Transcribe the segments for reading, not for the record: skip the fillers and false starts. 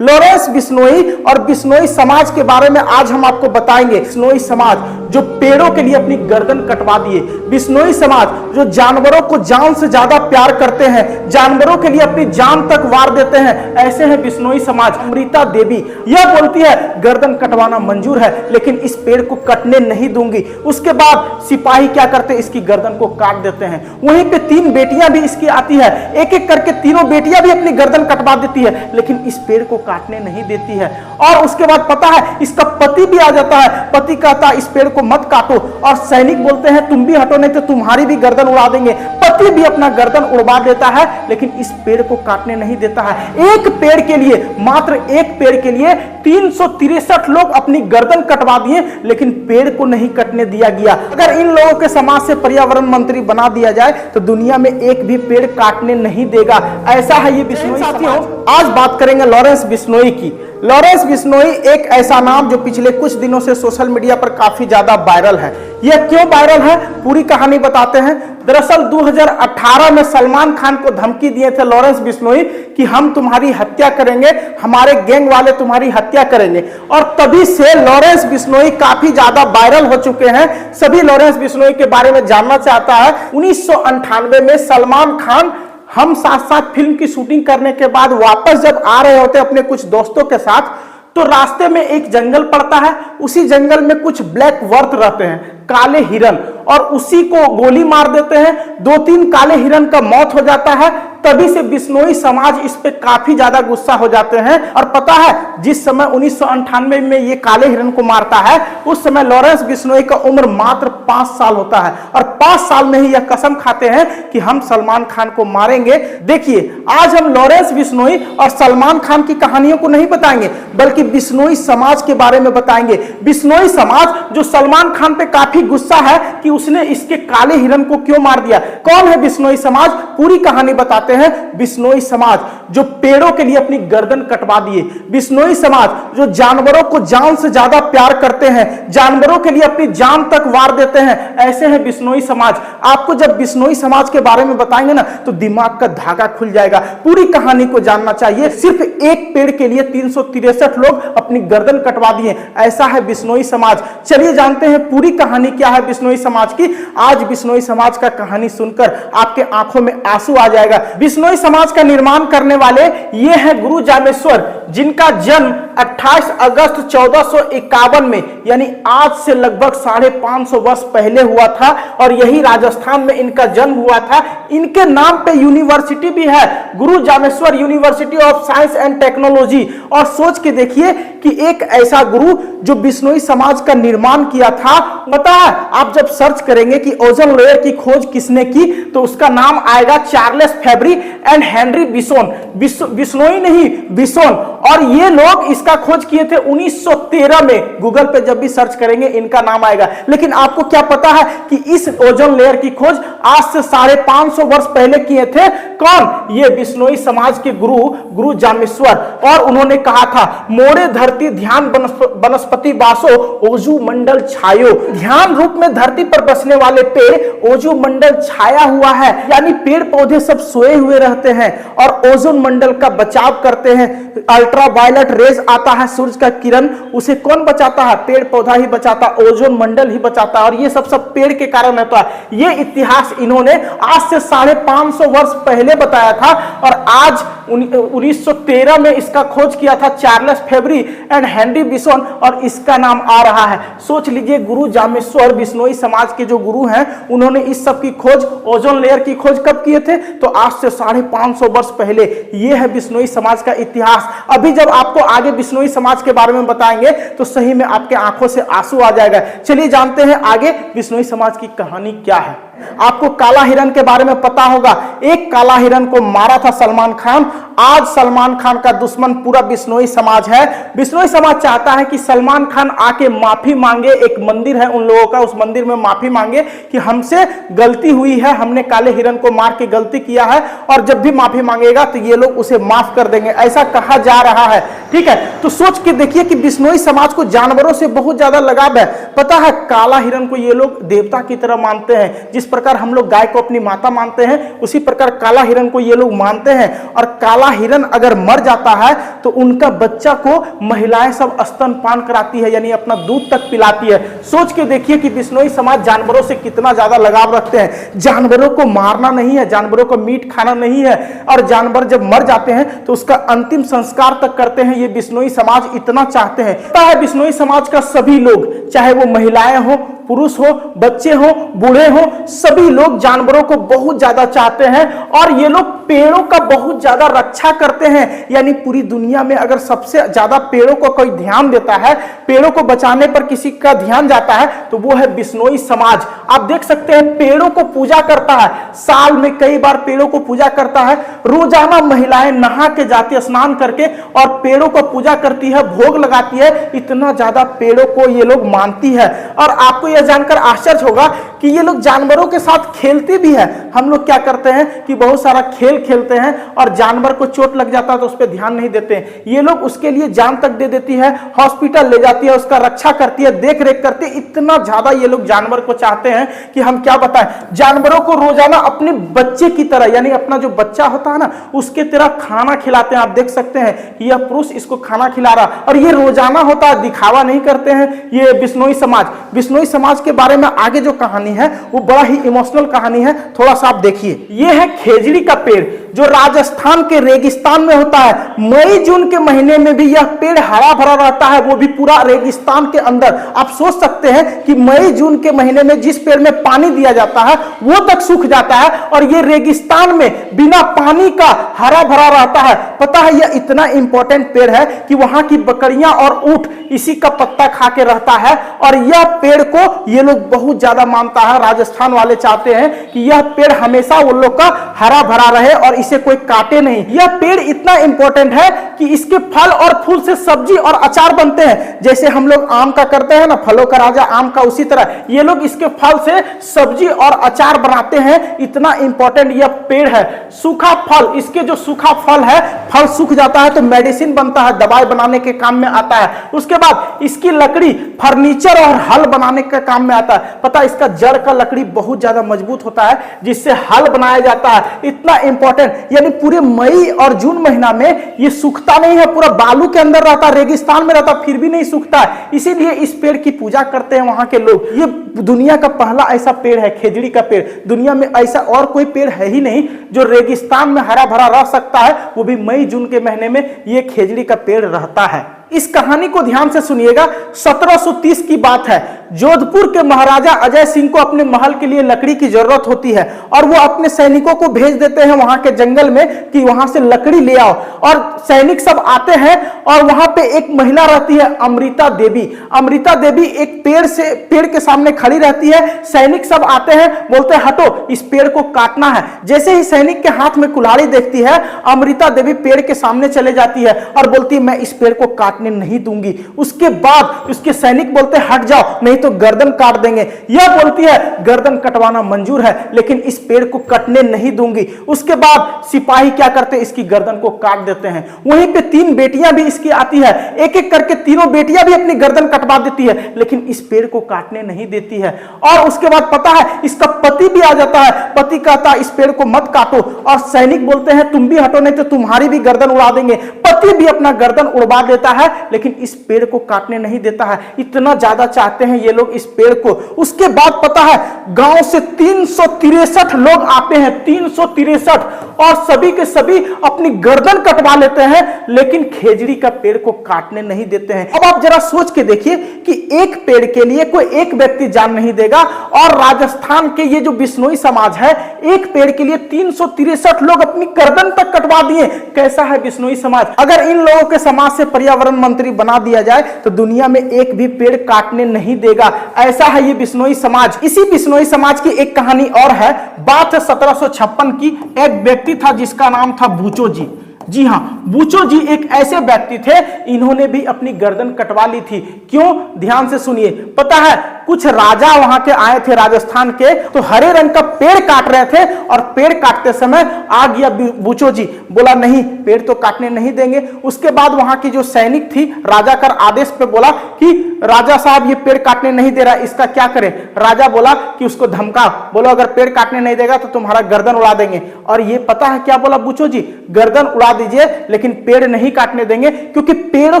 Lawrence Bishnoi और बिश्नोई समाज के बारे में आज हम आपको बताएंगे। बिश्नोई समाज जो पेड़ों के लिए अपनी गर्दन कटवा दिए, बिश्नोई समाज जो जानवरों को जान से ज्यादा प्यार करते हैं, जानवरों के लिए अपनी जान तक वार देते हैं, ऐसे हैं बिश्नोई समाज। अमृता देवी यह बोलती है गर्दन कटवाना मंजूर है लेकिन इस पेड़ को कटने नहीं दूंगी। उसके बाद सिपाही क्या करते, इसकी गर्दन को काट देते हैं। वहीं पे 3 बेटियां भी इसकी आती है, एक एक करके तीनों बेटियां भी अपनी गर्दन कटवा देती है लेकिन इस पेड़ को काटने नहीं देती है। और उसके बाद पता है इसका पति भी आ जाता है, पति कहता है इस पेड़ को मत काटो, और सैनिक बोलते हैं तुम भी हटो नहीं तो तुम्हारी भी गर्दन उड़ा देंगे। पति भी अपना गर्दन उड़वा देता है लेकिन इस पेड़ को काटने नहीं देता है। एक पेड़ के लिए, मात्र एक पेड़ के लिए 363 लोग अपनी गर्दन कटवा दिए लेकिन पेड़ को नहीं कटने दिया गया। अगर इन लोगों के समाज से पर्यावरण मंत्री बना दिया जाए तो दुनिया में एक भी पेड़ काटने नहीं देगा। ऐसा है ये बिश्नोई। साथियों, आज बात करेंगे लॉरेंस बिश्नोई की। लॉरेंस बिश्नोई एक ऐसा नाम जो पिछले कुछ दिनों से सोशल मीडिया पर काफी ज्यादा वायरल है। यह क्यों वायरल है, पूरी कहानी बताते हैं। दरअसल 2018 में सलमान खान को धमकी दिए थे लॉरेंस बिश्नोई कि हम तुम्हारी हत्या करेंगे, हमारे गैंग वाले तुम्हारी हत्या करेंगे, और तभी से लॉरेंस बिश्नोई काफी ज्यादा वायरल हो चुके हैं। सभी लॉरेंस बिश्नोई के बारे में जानना चाहता है। 1998 में सलमान खान हम साथ साथ फिल्म की शूटिंग करने के बाद वापस जब आ रहे होते अपने कुछ दोस्तों के साथ, तो रास्ते में एक जंगल पड़ता है। उसी जंगल में कुछ ब्लैक वर्थ रहते हैं, काले हिरन, और उसी को गोली मार देते हैं। 2-3 काले हिरन का मौत हो जाता है। तभी से बिश्नोई समाज इस पे काफी ज्यादा गुस्सा हो जाते हैं। और पता है जिस समय 1998 में ये काले हिरन को मारता है, उस समय लॉरेंस बिश्नोई का उम्र मात्र 5 साल होता है, और 5 साल में ही यह कसम खाते हैं कि हम सलमान खान को मारेंगे। देखिए, आज हम लॉरेंस बिश्नोई और सलमान खान की कहानियों को नहीं बताएंगे बल्कि बिश्नोई समाज के बारे में बताएंगे। बिश्नोई समाज जो सलमान खान पे काफी गुस्सा है कि उसने इसके काले हिरन को क्यों मार दिया। कौन है बिश्नोई समाज, पूरी कहानी बताते हैं। बिश्नोई समाज जो पेड़ों के लिए अपनी गर्दन कटवा दिए, बिश्नोई समाज जो जानवरों को जान से ज्यादा प्यार करते हैं, जानवरों के लिए अपनी जान तक वार देते हैं, ऐसे हैं बिश्नोई समाज। आपको जब बिश्नोई समाज के बारे में बताएंगे ना तो दिमाग का धागा खुल जाएगा। पूरी कहानी को जानना चाहिए। सिर्फ एक पेड़ के लिए 363 लोग अपनी गर्दन कटवा दिए, ऐसा है बिश्नोई समाज। चलिए जानते हैं पूरी कहानी क्या है बिश्नोई समाज की। आज बिश्नोई समाज का कहानी सुनकर आपके आंखों में आंसू आ जाएगा। बिश्नोई समाज का निर्माण करने वाले ये हैं गुरु जामेश्वर, जिनका जन्म 28 अगस्त 1451 में, यानी आज से लगभग 550 वर्ष पहले हुआ था, और यही राजस्थान में इनका जन्म हुआ था। इनके नाम पे यूनिवर्सिटी भी है, Guru Jameshwar university of science and technology. और सोच के देखिए कि एक ऐसा गुरु जो बिश्नोई समाज का निर्माण किया था। पता है, आप जब सर्च करेंगे कि ओजोन लेयर की खोज किसने की तो उसका नाम आएगा Charles फेब्री and Henry bison. Bishnoi नहीं, बिसोन। और ये लोग इसका खोज किए थे 1913 में। गूगल पे जब भी सर्च करेंगे इनका नाम आएगा। लेकिन आपको क्या पता है कि इस ओजोन लेयर की खोज आज से 550 वर्ष पहले किए थे? कौन? ये बिश्नोई समाज के गुरु जामेश्वर। और उन्होंने कहा था मोड़े धरती ध्यान वनस्पति बासो ओजू मंडल छायो। ध्यान रूप में धरती पर बसने वाले पेड़ ओजू मंडल छाया हुआ है, यानी पेड़ पौधे सब सोए हुए रहते हैं और ओजोन मंडल का बचाव करते हैं। अल्ट्रावायलेट रेज आता है, सूरज का किरण, उसे कौन बचाता है? पेड़ पौधा ही बचाता, ओजोन मंडल ही बचाता है। और ये सब पेड़ के कारण होता है। ये इतिहास इन्होंने आज से 550 वर्ष पहले बताया था, और आज 1913 में इसका खोज किया था चार्ल्स फेब्री एंड हेनरी बिसोन, और इसका नाम आ रहा है। सोच लीजिए, गुरु जामेश्वर बिश्नोई समाज के जो गुरु हैं, उन्होंने इस सब की खोज, ओजोन लेयर की खोज कब किए थे? तो आज से 550 वर्ष पहले। यह है बिश्नोई समाज का इतिहास। अभी जब आपको आगे बिश्नोई समाज के बारे में बताएंगे तो सही में आपके आंखों से आंसू आ जाएगा। चलिए जानते हैं आगे बिश्नोई समाज की कहानी क्या है। आपको काला हिरन के बारे में पता होगा। एक काला हिरन को मारा था सलमान खान। आज सलमान खान का दुश्मन पूरा बिश्नोई समाज है। बिश्नोई समाज चाहता है कि सलमान खान आके माफी मांगे। एक मंदिर है उन लोगों का, उस मंदिर में माफी मांगे कि हमसे गलती हुई है, हमने काले हिरन को मार के गलती किया है, और जब भी माफी मांगेगा तो ये लोग उसे माफ कर देंगे, ऐसा कहा जा रहा है। ठीक है। तो सोच के देखिए कि बिश्नोई समाज को जानवरों से बहुत ज्यादा लगाव है। पता है, काला हिरन को ये लोग देवता की तरह मानते हैं। जिस प्रकार हम लोग गाय को अपनी माता मानते हैं, उसी प्रकार काला हिरन को ये लोग मानते हैं। और काला हिरन अगर मर जाता है तो उनका बच्चा को महिलाएं सब स्तनपान कराती है, यानी अपना दूध तक पिलाती है। सोच के देखिए कि बिश्नोई समाज जानवरों से कितना ज्यादा लगाव रखते हैं। जानवरों को मारना नहीं है, जानवरों को मीट खाना नहीं है, और जानवर जब मर जाते हैं तो उसका अंतिम संस्कार तक करते हैं। ये बिश्नोई समाज इतना चाहते हैं। पता है, बिश्नोई समाज का सभी लोग, चाहे वो महिलाएं हो, पुरुष हो, बच्चे हो, बूढ़े हो, सभी लोग जानवरों को बहुत ज्यादा चाहते हैं। और ये लोग पेड़ों का बहुत ज्यादा रक्षा करते हैं। यानी पूरी दुनिया में अगर सबसे ज्यादा पेड़ों को कोई ध्यान देता है, पेड़ों को बचाने पर किसी का ध्यान जाता है, तो वो है बिश्नोई समाज। आप देख सकते हैं, पेड़ों को पूजा करता है, साल में कई बार पेड़ों को पूजा करता है। रोजाना महिलाएं नहा के जाती है, स्नान करके, और पेड़ों को पूजा करती है, भोग लगाती है। इतना ज्यादा पेड़ों को ये लोग मानती है। और आपको यह जानकर आश्चर्य होगा कि ये लोग जानवरों के साथ खेलते भी है। हम लोग क्या करते हैं कि बहुत सारा खेल खेलते हैं और जानवर को चोट लग जाता है तो उस पर ध्यान नहीं देते हैं। ये लोग उसके लिए जान तक दे देती है, हॉस्पिटल ले जाती है, उसका रक्षा करती है, देख रेख करती है। इतना ज्यादा ये लोग जानवर को चाहते हैं कि हम क्या बताएं। जानवरों को रोजाना अपने बच्चे की तरह, यानी अपना जो बच्चा होता है ना, उसके तरह खाना खिलाते हैं। आप देख सकते हैं कि यह पुरुष इसको खाना खिला रहा, और ये रोजाना होता है, दिखावा नहीं करते हैं ये बिश्नोई समाज। बिश्नोई समाज के बारे में आगे जो कहानी है वो बड़ा ही इमोशनल कहानी है, थोड़ा सा आप देखिए। ये है खेजड़ी का पेड़, जो राजस्थान के रेगिस्तान में होता है। मई जून के महीने में भी यह पेड़ हरा भरा रहता है, वो भी पूरा रेगिस्तान के अंदर। आप सोच सकते हैं कि मई जून के महीने में जिस पेड़ में पानी दिया जाता है वो तक सूख जाता है, और ये रेगिस्तान में बिना पानी का हरा भरा रहता है। पता है, यह इतना इंपॉर्टेंट पेड़ है कि वहां की बकरियां और ऊंट इसी का पत्ता खा के रहता है। और यह पेड़ को ये लोग बहुत ज्यादा मानता है। राजस्थान वाले चाहते हैं कि यह पेड़ हमेशा उन लोग का हरा भरा रहे और इसे कोई काटे नहीं। यह पेड़ इतना इंपॉर्टेंट है कि इसके फल और फूल से सब्जी और अचार बनते हैं। जैसे हम लोग आम का करते हैं ना, फलों का राजा आम का, उसी तरह ये लोग इसके फल से सब्जी और अचार बनाते हैं। इतना इंपॉर्टेंट यह पेड़ है। सूखा फल, इसके जो सूखा फल है, फल सूख जाता है तो मेडिसिन बनता है, दवाई बनाने के काम में आता है। उसके बाद इसकी लकड़ी फर्नीचर और हल बनाने के काम में आता है। पता है, इसका जड़ का लकड़ी बहुत ज्यादा मजबूत होता है, जिससे हल बनाया जाता है। इतना इंपॉर्टेंट, यानी पूरे मई और जून महीना में ये सूखता नहीं है, पूरा बालू के अंदर रहता, रेगिस्तान में रहता, फिर भी नहीं सूखता है। इसीलिए इस पेड़ की पूजा करते हैं वहां के लोग। ये दुनिया का पहला ऐसा पेड़ है, खेजड़ी का पेड़। दुनिया में ऐसा और कोई पेड़ है ही नहीं जो रेगिस्तान में हरा भरा रह सकता है, वो भी मई जून के महीने में ये खेजड़ी का पेड़ रहता है। इस कहानी को ध्यान से सुनिएगा। 1730 की बात है। जोधपुर के महाराजा अजय सिंह को अपने महल के लिए लकड़ी की जरूरत होती है, और वो अपने सैनिकों को भेज देते हैं वहां के जंगल में कि वहां से लकड़ी ले आओ। और सैनिक सब आते हैं, और वहां पे एक महिला रहती है, अमृता देवी। अमृता देवी एक पेड़ के सामने खड़ी रहती है। सैनिक सब आते हैं, बोलते हैं हटो, इस पेड़ को काटना है। जैसे ही सैनिक के हाथ में कुल्हाड़ी देखती है, अमृता देवी पेड़ के सामने चले जाती है और बोलती है मैं इस पेड़ को काटने नहीं दूंगी। उसके बाद उसके सैनिक बोलते हैं हट जाओ, नहीं तो गर्दन काट देंगे। यह बोलती है गर्दन कटवाना मंजूर है, लेकिन इस पेड़ को कटने नहीं दूंगी। उसके बाद सिपाही क्या करते हैं, इसकी गर्दन को काट देते हैं। वहीं पे 3 बेटियां भी इसकी आती है, एक एक करके तीनों बेटियां भी अपनी गर्दन कटवा देती है, लेकिन इस पेड़ को काटने नहीं देती है। और उसके बाद पता है, इसका पति भी आ जाता है। पति कहता है इस पेड़ को मत काटो, और सैनिक बोलते हैं तुम भी हटो, नहीं तो तुम्हारी भी गर्दन उड़ा देंगे। पति भी अपना गर्दन उड़वा देता है, लेकिन इस पेड़ को काटने नहीं देता है। इतना ज्यादा चाहते हैं ये लोग इस पेड़ को। उसके बाद पता है, गांव से 363 लोग आते हैं, 363, और सभी के सभी अपनी गर्दन कटवा लेते हैं, लेकिन खेजड़ी का पेड़ को काटने नहीं देते हैं। अब आप जरा सोच के देखिए कि एक पेड़ के लिए कोई एक व्यक्ति जान नहीं देगा, और राजस्थान के ये जो बिश्नोई समाज है, एक पेड़ के लिए 363 लोग अपनी गर्दन तक कटवा दिए। कैसा है बिश्नोई समाज। अगर इन लोगों के समाज से पर्यावरण मंत्री बना दिया जाए तो दुनिया में एक भी पेड़ काटने नहीं देगा। ऐसा है ये बिश्नोई समाज। इसी बिश्नोई समाज की एक कहानी और है। बात है 1756 की। एक व्यक्ति था जिसका नाम था बूचो जी। जी हां, बूचो जी एक ऐसे व्यक्ति थे, इन्होंने भी अपनी गर्दन कटवा ली थी। क्यों, ध्यान से सुनिए। पता है, कुछ राजा वहां के आए थे राजस्थान के, तो हरे रंग का पेड़ काट रहे थे और पेड़ काटते समय आ गया बूचो जी, बोला नहीं पेड़ तो काटने नहीं देंगे। उसके बाद वहां की जो सैनिक थी राजा का आदेश पे बोला कि राजा साहब ये पेड़ काटने नहीं दे रहा, इसका क्या करें। राजा बोला कि उसको धमका, बोलो अगर पेड़ काटने नहीं देगा तो तुम्हारा गर्दन उड़ा देंगे। और ये पता है क्या बोला बूचो जी, गर्दन उड़ा दीजिए लेकिन पेड़ नहीं काटने देंगे, क्योंकि पेड़ों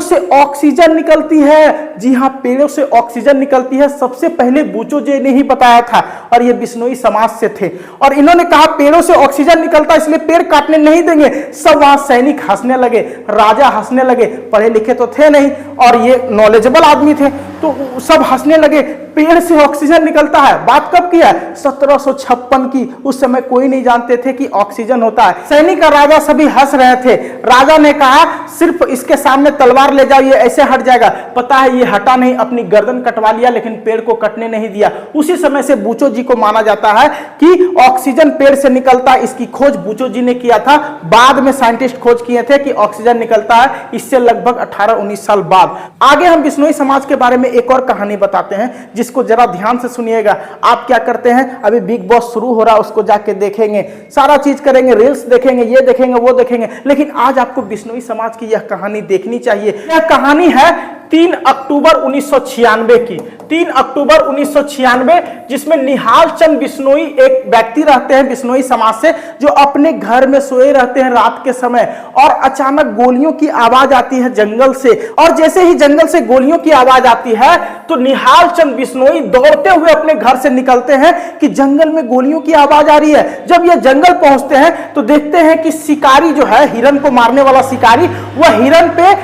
से ऑक्सीजन निकलती है। जी हाँ, पेड़ों से ऑक्सीजन निकलती है, सबसे पहले बूचो जी ने ही बताया था, और ये बिश्नोई समाज से थे। और इन्होंने कहा पेड़ों से ऑक्सीजन निकलता इसलिए पेड़ काटने नहीं देंगे। सब वहां सैनिक हंसने लगे, राजा हंसने लगे, पढ़े लिखे तो थे नहीं और ये नॉलेजेबल आदमी थे, तो सब हंसने लगे, पेड़ से ऑक्सीजन निकलता है। बात कब की है? 1756 की। उस समय कोई नहीं जानते थे कि ऑक्सीजन होता है। सैनिक और राजा सभी हंस रहे थे। राजा ने कहा सिर्फ इसके सामने तलवार ले जाओ, ये ऐसे हट जाएगा। पता है ये हटा नहीं, अपनी गर्दन कटवा लिया लेकिन पेड़ को कटने नहीं दिया। उसी समय से बूचो जी को माना जाता है कि ऑक्सीजन पेड़ से निकलता है। इसकी खोज बूचो जी ने किया था, बाद में साइंटिस्ट खोज किए थे कि ऑक्सीजन निकलता है, इससे लगभग 18-19 साल बाद। आगे हम बिश्नोई समाज के बारे में एक और कहानी बताते हैं जिसको जरा ध्यान से सुनिएगा। आप क्या करते हैं, अभी बिग बॉस शुरू हो रहा है, उसको जाके देखेंगे, सारा चीज करेंगे, रील्स देखेंगे, ये देखेंगे, वो देखेंगे, लेकिन आज आपको बिश्नोई समाज की यह कहानी देखनी चाहिए। यह कहानी है 3 अक्टूबर 1996 की। 3 अक्टूबर 1996, जिसमें निहाल चंद बिश्नोई एक व्यक्ति रहते हैं बिश्नोई समाज से, जो अपने घर में सोए रहते हैं रात के समय, और अचानक गोलियों की आवाज आती है जंगल से। और जैसे ही जंगल से गोलियों की आवाज आती है तो निहाल चंद बिश्नोई दौड़ते हुए अपने घर से निकलते हैं कि जंगल में गोलियों की आवाज आ रही है। जब ये जंगल पहुंचते हैं तो देखते हैं कि शिकारी जो है, हिरन को मारने वाला शिकारी, वह हिरन पे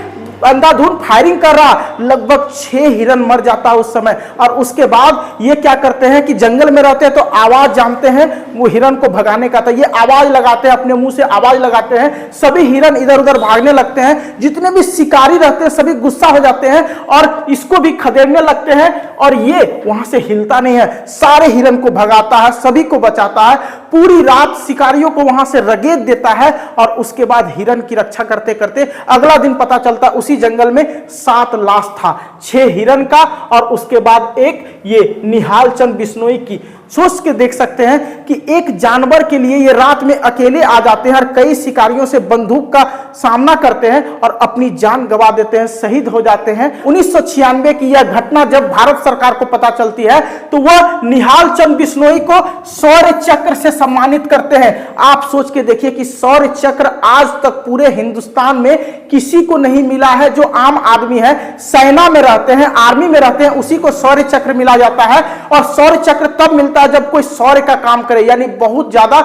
अंधाधुंध फायरिंग कर रहा। लगभग 6 हिरन मर जाता उस समय। और उसके बाद ये क्या करते हैं कि जंगल में रहते हैं तो आवाज जानते हैं वो हिरन को भगाने का था, ये आवाज लगाते हैं, अपने मुंह से आवाज लगाते हैं, सभी हिरन इधर उधर भागने लगते हैं। जितने भी शिकारी रहते हैं सभी गुस्सा हो जाते हैं और इसको भी खदेड़ने लगते हैं, और ये वहां से हिलता नहीं है, सारे हिरन को भगाता है, सभी को बचाता है, पूरी रात शिकारियों को वहां से रगेद देता है। और उसके बाद हिरन की रक्षा करते करते अगला दिन पता चलता उसी जंगल में 7 लाश था, 6 हिरन का और उसके बाद एक ये निहाल चंद बिश्नोई की। सोच के देख सकते हैं कि एक जानवर के लिए ये रात में अकेले आ जाते हैं और कई शिकारियों से बंदूक का सामना करते हैं और अपनी जान गंवा देते हैं, शहीद हो जाते हैं। 1996 की यह घटना जब भारत सरकार को पता चलती है तो वह निहाल चंद बिश्नोई को शौर्य चक्र से सम्मानित करते हैं। आप सोच के देखिए कि शौर्य चक्र आज तक पूरे हिंदुस्तान में किसी को नहीं मिला है। जो आम आदमी है, सेना में रहते हैं, आर्मी में रहते हैं, उसी को शौर्य चक्र मिला जाता है। और शौर्य चक्र तब मिलता है जब कोई शौर्य का काम करे, यानी बहुत ज्यादा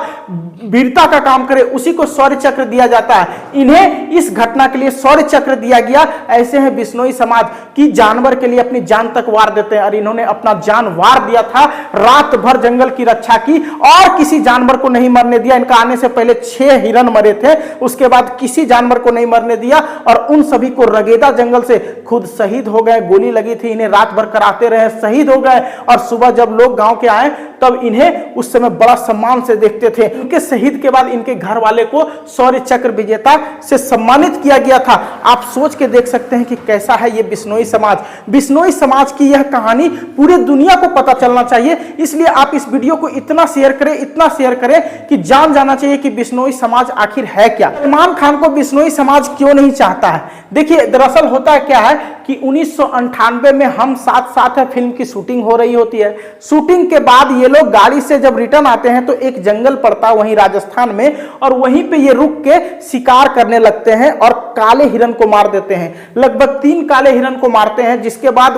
वीरता का काम करे, उसी को शौर्य चक्र दिया जाता है। इन्हें इस घटना के लिए शौर्य चक्र दिया गया। ऐसे हैं बिश्नोई समाज की जानवर के लिए अपनी जान तक वार देते हैं, और इन्होंने अपना जान वार दिया था, रात भर जंगल की रक्षा की और किसी जानवर को नहीं मरने दिया। इनका आने से पहले 6 हिरन मरे थे, उसके बाद किसी जानवर को नहीं मरने दिया और उन सभी को रगेदा जंगल से, खुद शहीद हो गए। गोली लगी थी, इन्हें रात भर कराते रहे, शहीद हो गए। और सुबह जब लोग गांव के आए तब इन्हें उस समय बड़ा सम्मान से देखते थे। उनके शहीद के बाद इनके घर वाले को शौर्य चक्र विजेता से सम्मानित किया गया था। आप सोच के देख सकते हैं कि कैसा है ये बिश्नोई समाज। बिश्नोई समाज की यह कहानी पूरे दुनिया को पता चलना चाहिए, इसलिए आप इस वीडियो को इतना शेयर करें, इतना शेयर करें कि जान जाना चाहिए कि बिश्नोई समाज आखिर है क्या। सलमान खान को बिश्नोई समाज क्यों नहीं चाहता है? देखिए, दरअसल होता क्या है कि 1998 में हम साथ साथ है फिल्म की शूटिंग हो रही होती है। शूटिंग के बाद ये लोग गाड़ी से जब रिटर्न आते हैं तो एक जंगल पड़ता है वहीं राजस्थान में, और वहीं पे ये रुक के शिकार करने लगते हैं और काले हिरन को मार देते हैं। लगभग 3 काले हिरन को मारते हैं, जिसके बाद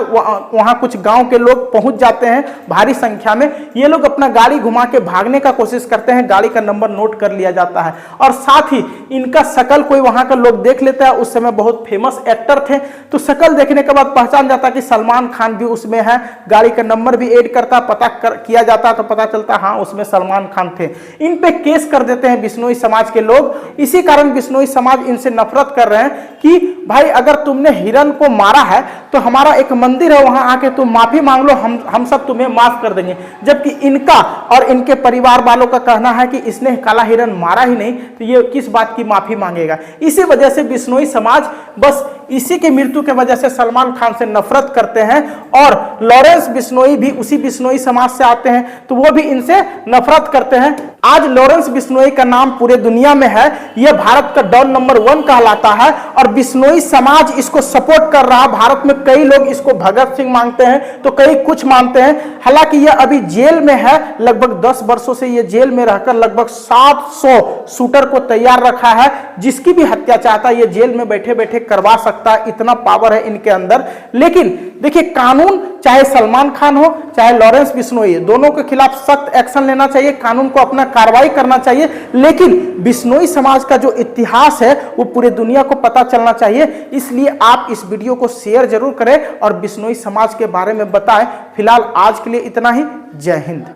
वहां कुछ गांव के लोग पहुंच जाते हैं भारी संख्या में। ये लोग अपना गाड़ी घुमा के भागने का कोशिश करते हैं, गाड़ी का नंबर नोट कर लिया जाता है और साथ ही इनका शकल कोई वहां का लोग देख लेता है। उस समय बहुत फेमस एक्टर थे, तो शकल देखने के बाद पहचान जाता कि सलमान खान भी उसमें है। गाड़ी का नंबर भी ऐड करता, पता किया जाता तो पता चलता हाँ उसमें सलमान खान थे। इन पे केस कर देते हैं बिश्नोई समाज के लोग। इसी कारण बिश्नोई समाज इनसे नफरत कर रहे हैं कि भाई अगर तुमने हिरन को मारा है तो हमारा एक मंदिर है, वहां आके तुम माफी मांग लो, हम सब तुम्हें माफ कर देंगे। जबकि इनका और इनके परिवार वालों का कहना है कि इसने काला हिरन मारा ही नहीं, तो ये किस बात की माफी मांगेगा। इसी वजह से बिश्नोई समाज बस इसी की मृत्यु की वजह से सलमान खान से नफरत करते हैं और लॉरेंस बिश्नोई भी उसी बिश्नोई समाज से आते हैं, तो वो भी इनसे नफरत करते हैं। आज लॉरेंस बिश्नोई का नाम पूरे दुनिया में है, यह भारत का डॉन नंबर 1 कहलाता है और बिश्नोई समाज इसको सपोर्ट कर रहा है। भारत में कई लोग इसको भगत सिंह मानते हैं तो कई कुछ मानते हैं। हालांकि यह अभी जेल में है, लगभग 10 वर्षों से यह जेल में रहकर लगभग 700 शूटर को तैयार रखा है, जिसकी भी हत्या चाहता है यह जेल में बैठे बैठे करवा सकता है, इतना पावर है इनके अंदर। लेकिन देखिए, कानून चाहे सलमान खान हो चाहे लॉरेंस बिश्नोई, दोनों के खिलाफ सख्त एक्शन लेना चाहिए, कानून को अपना कार्रवाई करना चाहिए। लेकिन बिश्नोई समाज का जो इतिहास है वो पूरे दुनिया को पता चलना चाहिए, इसलिए आप इस वीडियो को शेयर जरूर करें और बिश्नोई समाज के बारे में बताएं। फिलहाल आज के लिए इतना ही। जय हिंद।